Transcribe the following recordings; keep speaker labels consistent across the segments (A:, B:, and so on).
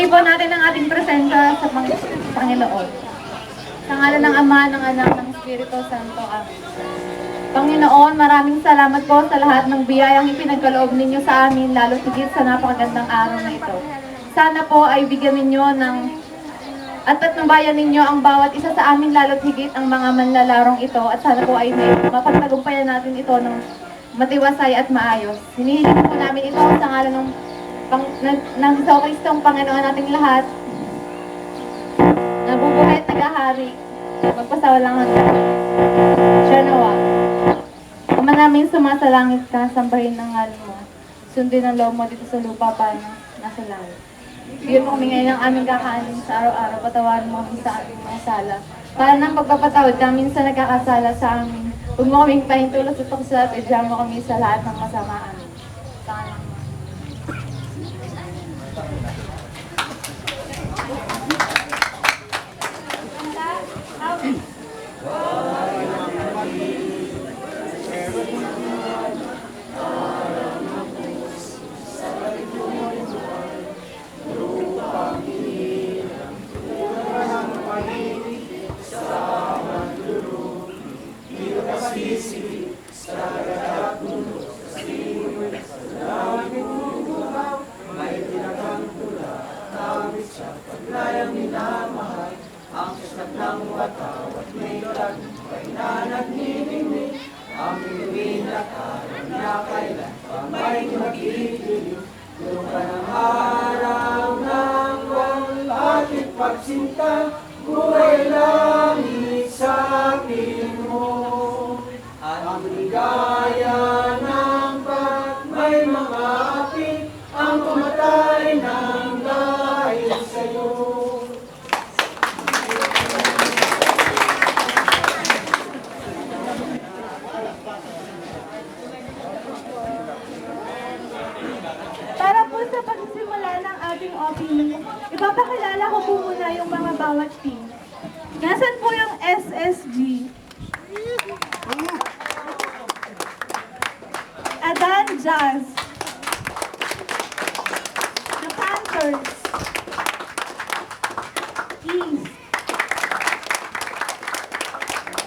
A: Ituloy po natin ang ating presensya sa Panginoon. Sa ngalan ng Ama, ng Anak, ng Espiritu Santo. Amen. Panginoon, maraming salamat po sa lahat ng biyayang ipinagkaloob ninyo sa amin, lalo higit sa napakagandang araw na ito. Sana po ay bigyan ninyo ng at patnubayan ninyo ang bawat isa sa amin, lalo't higit ang mga manlalarong ito, at sana po ay mapagtagumpayan natin ito ng matiwasay at maayos. Hinihiling po namin ito sa ngalan ng Kristong Panginoon nating lahat, nabubuhay at nag-ahari, magpasawalang hanggan. Siya nawa. Ama namin sumasalangit ka, sambahin ng ngalan mo. Sundin ang loob mo dito sa lupa para nasa langit. Bigyan mo kami ngayon ng aming kakanin sa araw-araw. Patawarin mo kami sa aming mga sala. Para nang pagpapatawad namin sa nagkakasala sa amin. Huwag mo kaming pahintulot sa tuksa at idyan mo kami sa lahat ng kasamaan. Sa kanang
B: pagsinta, buhay langit sa atin mo. Ang ligaya ng may mga api, ang pumatay ng dahil sa'yo.
A: para po sa pagsisimula ng ating opening, ipapakilala ko po muna yung mga bawat team. Nasaan po yung SSG? Adan Jazz. The Panthers. East.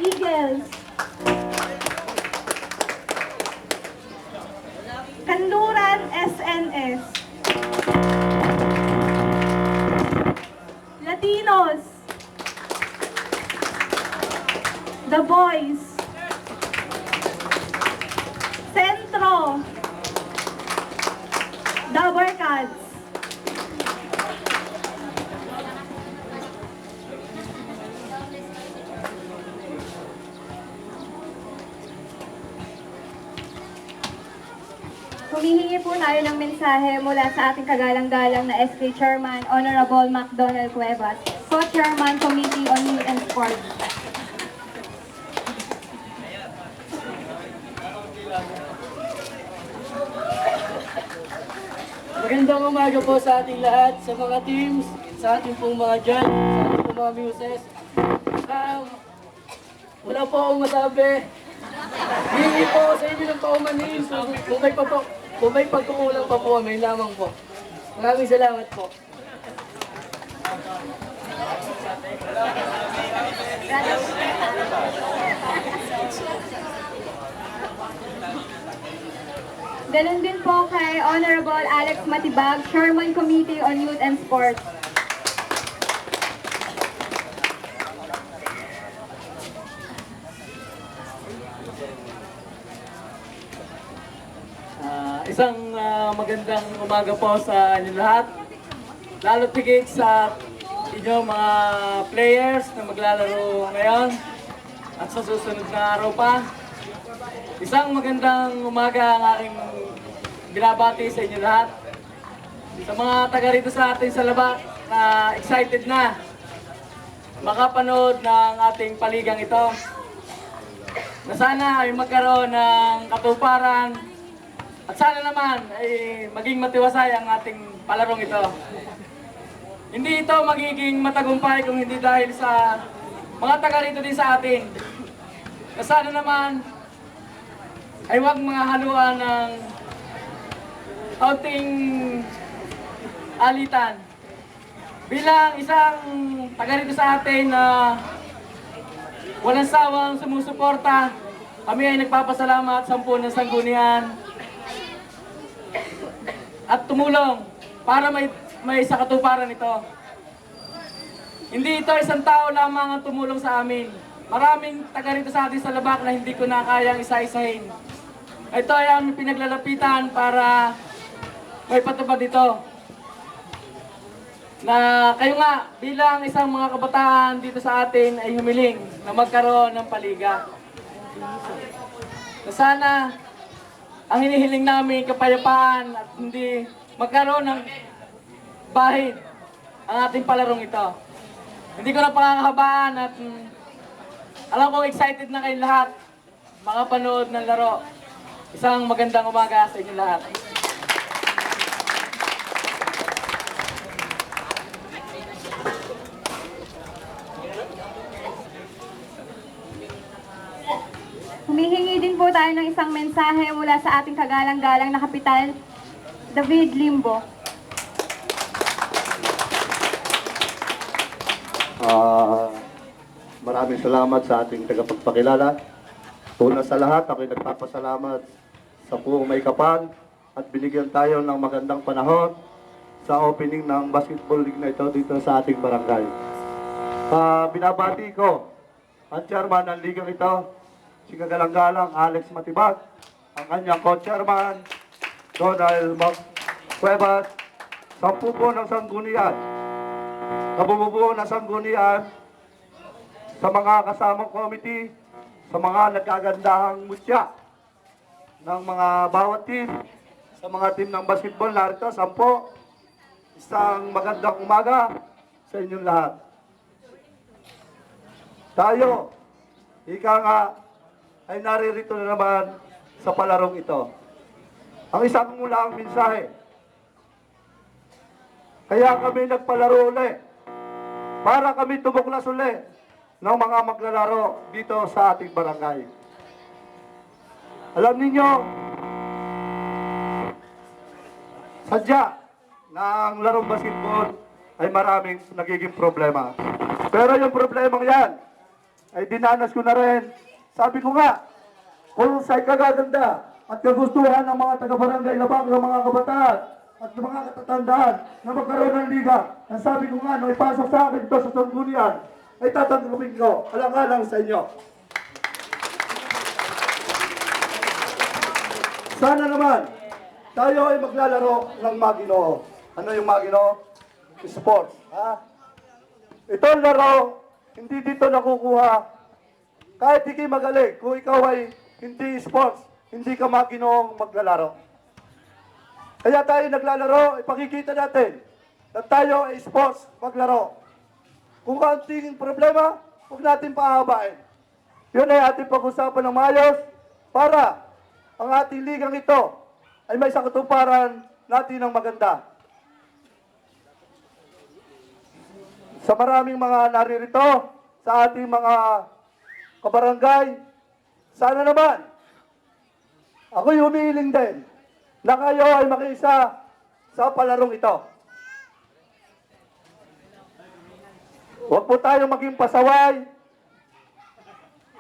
A: Eagles. Kanluran SNS. Latinos. The Boys. Centro. The Barkads. Humihingi po tayo ng mensahe mula sa ating kagalang-galang na SK Chairman, Honorable MacDonald Cuevas, Co-Chairman, Committee on Youth and Sports.
B: Magandang umaga po sa ating lahat, sa mga teams, sa ating pong mga judge, sa ating pong mga muses. Wala po akong masabi. Hindi po sa inyo ng paumanin. Kung may pagkukulang pa po, may lamang po. Maraming salamat po.
A: Ganun din po kay Honorable Alex Matibag, Chairman Committee on Youth and Sports.
B: Isang magandang umaga po sa inyo lahat. Lalo tigit sa inyo mga players na maglalaro ngayon at sa susunod na araw pa. Isang magandang umaga ang aking binabati sa inyo lahat. Sa mga taga rito sa atin sa labas na excited na makapanood ng ating paligang ito. Na sana ay magkaroon ng katuparan at sana naman ay maging matiwasay ang ating palarong ito. Hindi ito magiging matagumpay kung hindi dahil sa mga taga rito din sa atin. Na sana naman ay huwag mga haluan ng outing alitan. Bilang isang taga rito sa atin na walang sawang sumusuporta, kami ay nagpapasalamat sa Sampu ng Sanggunian at tumulong para may sa katuparan ito. Hindi ito isang tao lamang ang tumulong sa amin. Maraming taga rito sa atin sa Labak na hindi ko na kayang isa-isahin. Ito ay aming pinaglalapitan para may patupad ito. Na kayo nga bilang isang mga kabataan dito sa atin ay humiling na magkaroon ng paliga. Na sana ang hinihiling namin kapayapaan at hindi magkaroon ng bahid ang ating palarong ito. Hindi ko na panganghabaan at alam kong excited na kayo lahat makapanood ng laro. Isang magandang umaga sa inyo lahat.
A: Humihingi din po tayo ng isang mensahe mula sa ating kagalang-galang na kapital, David Limbo.
C: Maraming salamat sa ating tagapagpakilala. Una sa lahat, ako'y nagpapasalamat sa buong may kapan at binigyan tayo ng magandang panahon sa opening ng basketball league na ito dito sa ating barangay. Binabati ko ang chairman ng ligang ito, si kagalang-galang Alex Matibag, ang kanyang co-chairman, Donald Cuevas, sa pupo ng Sanggunian, kabumubuo ng Sanggunian, sa mga kasamang committee, sa mga nagkagandahang mutya ng mga bawat team, sa mga team ng basketball narito, 10, isang magandang umaga sa inyong lahat. Tayo, ika nga, ay naririto na naman sa palarong ito. Ang isang mula ang mensahe. Kaya kami nagpalaro uli para kami tumuklas uli ng mga maglalaro dito sa ating barangay. Alam ninyo, sadya na ang larong basketball ay maraming nagiging problema. Pero yung problemang yan ay dinanas ko na rin. Sabi ko nga, kung sa'y kagaganda at kagustuhan ng mga taga-barangay Labak, ng mga kabataan at ng mga katatandaan na magkaroon ng liga, ang sabi ko nga, nung ipasok sa akin ito sa Sanggunian, ay tatanggapin ko, alang-alang sa inyo. Sana naman, tayo ay maglalaro ng Maginoo. Ano yung Maginoo? Sports. Ha? Itong laro, hindi dito nakukuha. Kahit di kayo magaling, kung ikaw ay hindi sports, hindi ka Maginoong maglalaro. Kaya tayo naglalaro, ipakikita natin na tayo ay sports maglaro. Kung kaunting problema, huwag natin pahabain. Yun ay ating pag-usapan ng maayos para ang ating ligang ito ay may sakatuparan natin ng maganda. Sa maraming mga naririto, sa ating mga kabarangay, sana naman, ako'y humihiling din na kayo ay makiisa sa palarong ito. Huwag po tayo maging pasaway,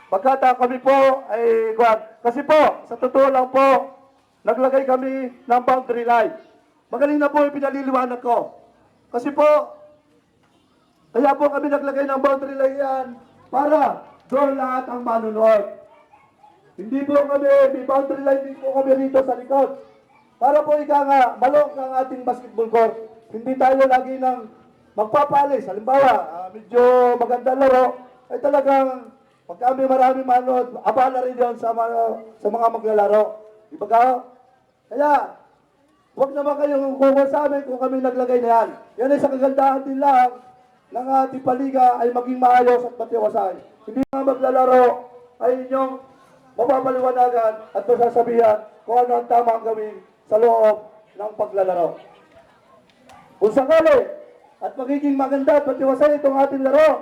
C: pagkat kami po ay, kasi po, sa totoo lang po, naglagay kami ng boundary line. Magaling na po yung pinaliliwanag ko. Kasi po, kaya po kami naglagay ng boundary line yan para doon lahat ang manunood. Hindi po kami, may boundary line din po kami rito sa likod. Para po ika nga, malok ang ating basketball court. Hindi tayo lagi ng magpapalis. Halimbawa, medyo maganda laro, ay talagang, pag kami maraming manood, abala rin yun sa mga maglalaro. Di ba ka? Kaya, huwag naman kayong kuha sa amin kung kami naglagay na yan. Yan ay sa kagandahan din lang ng ating paliga ay maging maayos at matiwasay. Hindi nga maglalaro ay inyong mapapaliwanagan at masasabihan kung ano ang tamang gawin sa loob ng paglalaro. Kung sakali at magiging maganda at matiwasay itong ating laro,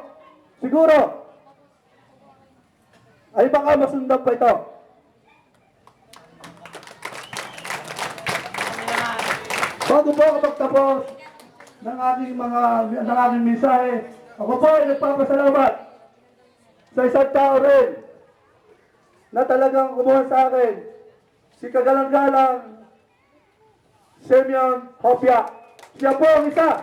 C: siguro ay baka masundan pa ito. Bago po ako magtapos, ng aking mensahe. Ako po ay nagpapasalamat sa isang tao rin na talagang kumuha sa akin, si kagalang-galang Semyon Hopia. Siya po ang isa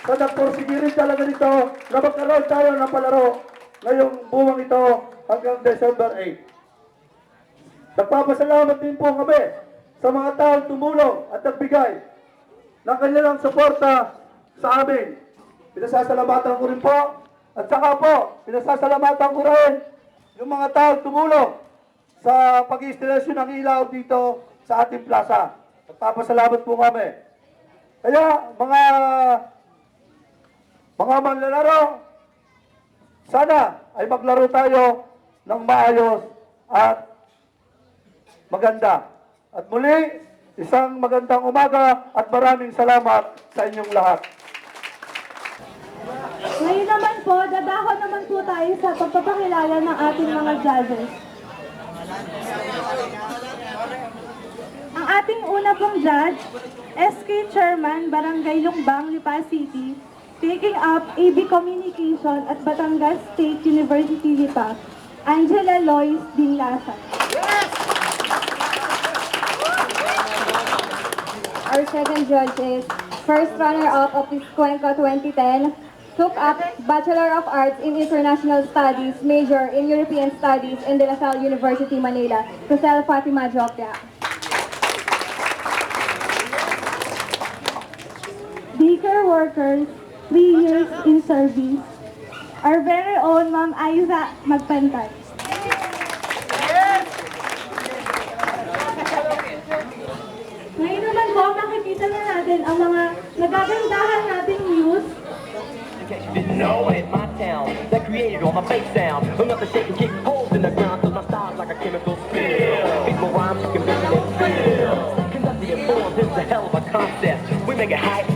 C: sa nagporsigirin talaga nito na magkaroon tayo ng palaro ngayong buwang ito hanggang December 8. Nagpapasalamat din po kami sa mga taong tumulong at nagbigay ng kanilang suporta sa amin. Pinasasalamatan ko rin po at saka po, pinasasalamatan ko rin yung mga taong tumulong sa pag-instalasyon ng ilaw dito sa ating plaza. Nagpapasalamat po kami. Kaya mga manlalaro, sana ay maglaro tayo ng maayos at maganda. At muli, isang magandang umaga at maraming salamat sa inyong lahat.
D: Ngayon naman po, dadahon naman po tayo sa pagpapakilala ng ating mga judges. Ang ating una pong judge, SK Chairman, Barangay Lungbang, Lipa City, taking up AB Communication at Batangas State University, Lipa, Angela Lois Dinlasan.
E: Our second judge is first runner-up of this Cuenca 2010, took up Bachelor of Arts in International Studies, major in European Studies in De La Salle University, Manila, Rosel Fatima Jopia.
D: Baker workers, 3 years in service. Our very own Ma'am Aiza Magpantay. Ngayon naman po, makikita na natin ang mga nagagandahan nating youth.
F: Didn't know in my town that created all my bass sound. Another shaking kick holes in the ground, till my style's like a chemical spill. People rhymes you can visit and feel. Conducting it forms is a hell of a concept. We make it hype,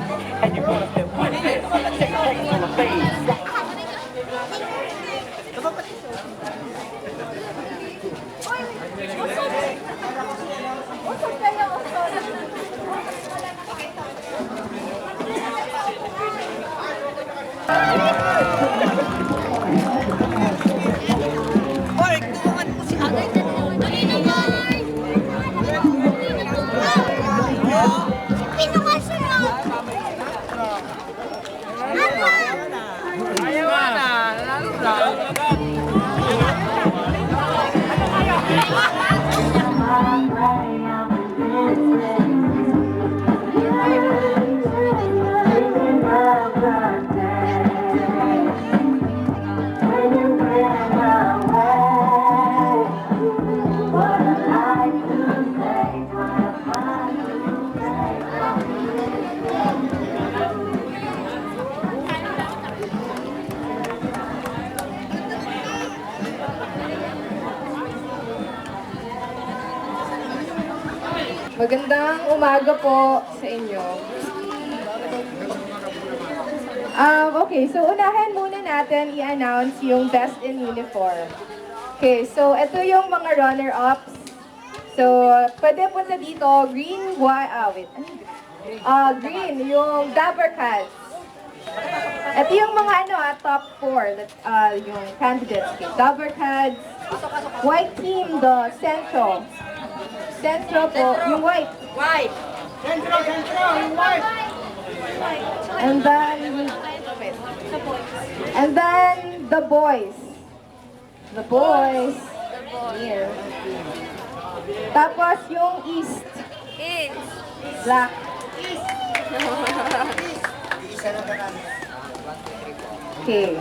F: and you wanna feel with this. Take a place on the face.
E: Magandang umaga po sa inyo. Okay, so unahin muna natin i-announce yung Best in Uniform. Okay, so ito yung mga runner-ups. So, pwede punta dito, green, green, yung Dabber Cats. Ito yung mga top 4, yung candidates. Okay, Dabber Cats, white team, the Central. Central po, yung white.
B: White! Central, yung white!
E: And then the boys. The boys. Here. Tapos yung east. Black. Okay.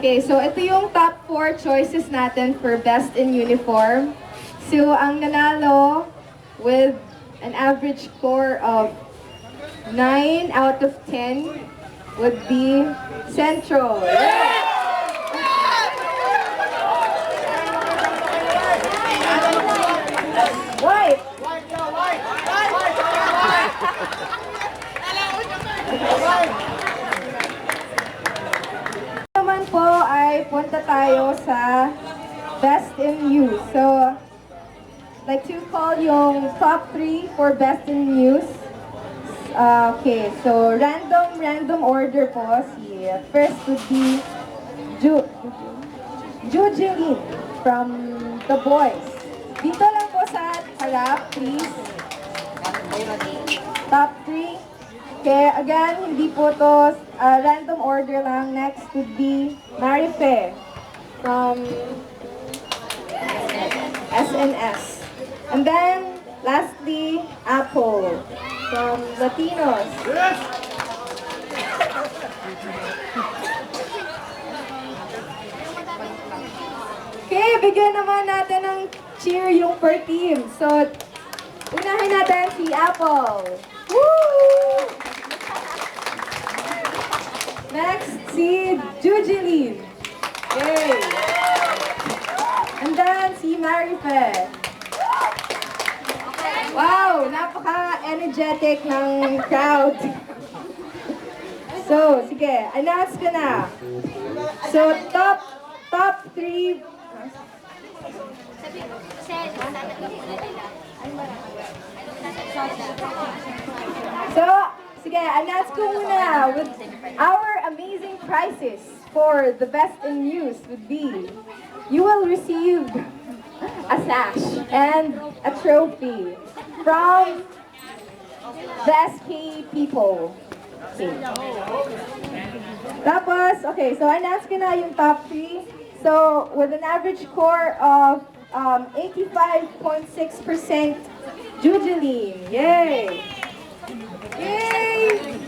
E: Okay, so ito yung top 4 choices natin for Best in Uniform. So, ang nanalo with an average score of 9 out of 10 would be Central. White. sa Best in News. So, like to call yung top 3 for Best in News. Okay, so random order po. First would be Jujelin from The Boys. Dito lang po sa harap, please. Top 3. Okay, again, hindi po to random order lang. Next would be Marife from SNS. And then, lastly, Apple from Latinos. Okay, bigyan naman natin ng cheer yung per team. So, unahin natin si Apple. Woo! Next, si Jujelin. Yay! And then, si Marife. Wow! Napaka-energetic ng crowd. So, sige, announce ko na. So, top 3. So, sige, announce ko muna with our amazing prizes for the Best in News would be, you will receive a sash and a trophy from the SK people. Okay. Tapos, okay, so announce ko na yung top 3. So, with an average score of 85.6%, Jujelin. Yay! Yay!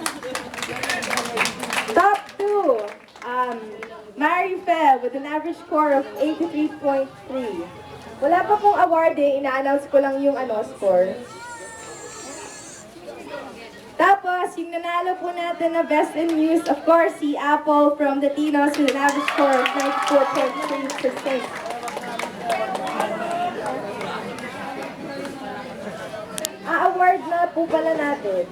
E: Top 2, Marife with an average score of 83.3. Wala pa pong award eh, ina-announce ko lang yung score. Tapos, yung nanalo po natin na Best in News, of course, si Apple from the Latinos with an average score of 94.3%. A-award na po pala natin.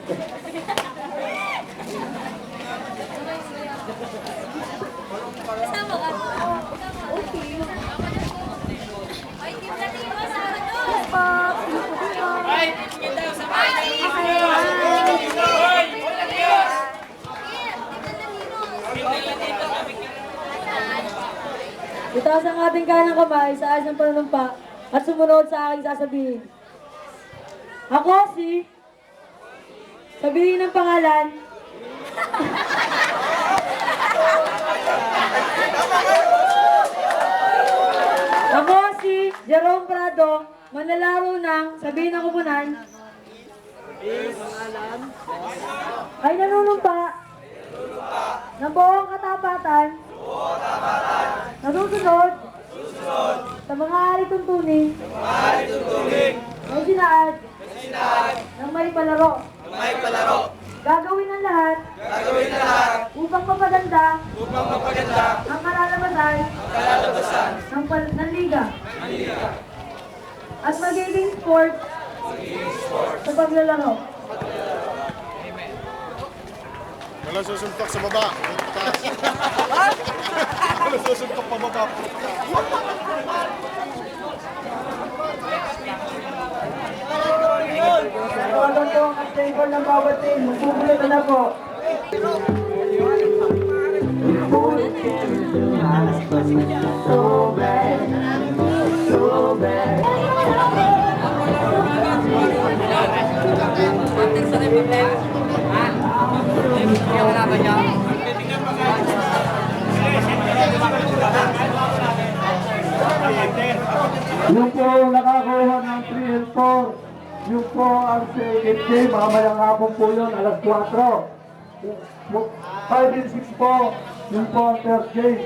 G: Itaas ang ating kanang kamay sa ayos ng panunumpa at sumunod sa aking sasabihin. Ako si... Sabihin ng pangalan. Ako si Jerome Prado, manlalaro ng sabihin ng kupunan. Ay nanunumpa ng buong katapatan. Nasusunod sa mga alituntunin may sinaad ng may palaro. Gagawin ang lahat upang mapaganda ang kalalabasan ng liga at magiging sport sa paglalaro.
H: Walang susuntok sa baba. Taas. Walang susuntok pa baba.
G: Tawagan po ang table ng bawat team. Magpupulitan na po.
C: Yung po nakakuha ng 3 and 4, yung po ang second game, mamayang hapon po yun, alas 4. 5 and 6 po, yung po ang third game.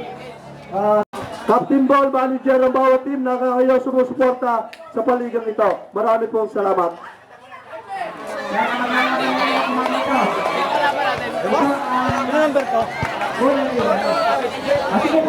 C: Captain Ball, manager ng bawat team, nakakayaw sumusuporta sa paligang ito. Marami pong salamat.
H: Ano number ko?
G: Sige,